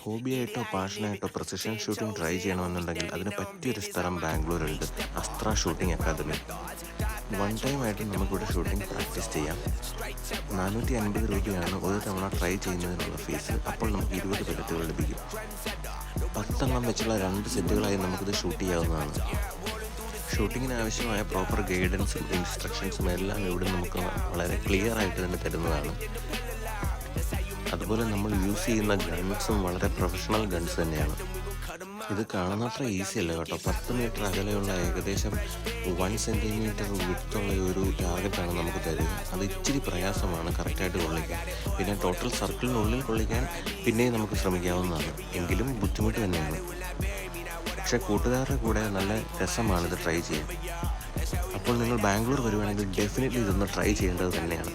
ഹോബിയായിട്ടോ പാഷനായിട്ടോ precision shooting try ചെയ്യണമെന്നുണ്ടെങ്കിൽ അതിന് പറ്റിയൊരു സ്ഥലം ബാംഗ്ലൂരുണ്ട്, അസ്ത്ര ഷൂട്ടിംഗ് അക്കാദമി. വൺ ടൈം ആയിട്ട് നമുക്കിവിടെ ഷൂട്ടിംഗ് പ്രാക്ടീസ് ചെയ്യാം. 450 രൂപയാണ് ഒരു തവണ ട്രൈ ചെയ്യുന്നതിനുള്ള ഫീസ്. അപ്പോൾ നമുക്ക് 20 പല്ലറ്റുകൾ ലഭിക്കും. 10 എണ്ണം വെച്ചുള്ള 2 സെറ്റുകളായി നമുക്കിത് ഷൂട്ട് ചെയ്യാവുന്നതാണ്. ഷൂട്ടിങ്ങിന് ആവശ്യമായ പ്രോപ്പർ ഗൈഡൻസും ഇൻസ്ട്രക്ഷൻസും എല്ലാം ഇവിടെ നമുക്ക് വളരെ ക്ലിയർ ആയിട്ട് തന്നെ തരുന്നതാണ്. അതുപോലെ നമ്മൾ യൂസ് ചെയ്യുന്ന ഗൺസും വളരെ പ്രൊഫഷണൽ ഗൺസ് തന്നെയാണ്. ഇത് കാണുന്നത്ര ഈസി അല്ല കേട്ടോ. 10 മീറ്റർ അകലെയുള്ള ഏകദേശം 1 സെൻറ്റിമീറ്റർ വിട്ടുള്ള ഒരു ടാർഗറ്റാണ് നമുക്ക് തരിക. അത് ഇച്ചിരി പ്രയാസമാണ് കറക്റ്റായിട്ട് കൊള്ളിക്കാൻ. പിന്നെ ടോട്ടൽ സർക്കിളിനുള്ളിൽ കൊള്ളിക്കാൻ പിന്നെയും നമുക്ക് ശ്രമിക്കാവുന്നതാണ്, എങ്കിലും ബുദ്ധിമുട്ട് തന്നെയാണ്. പക്ഷേ കൂട്ടുകാരുടെ കൂടെ നല്ല രസമാണിത് ട്രൈ ചെയ്യാൻ. അപ്പോൾ നിങ്ങൾ ബാംഗ്ലൂർ വരുവാണെങ്കിൽ ഡെഫിനറ്റ്ലി ഇതൊന്ന് ട്രൈ ചെയ്യേണ്ടത് തന്നെയാണ്.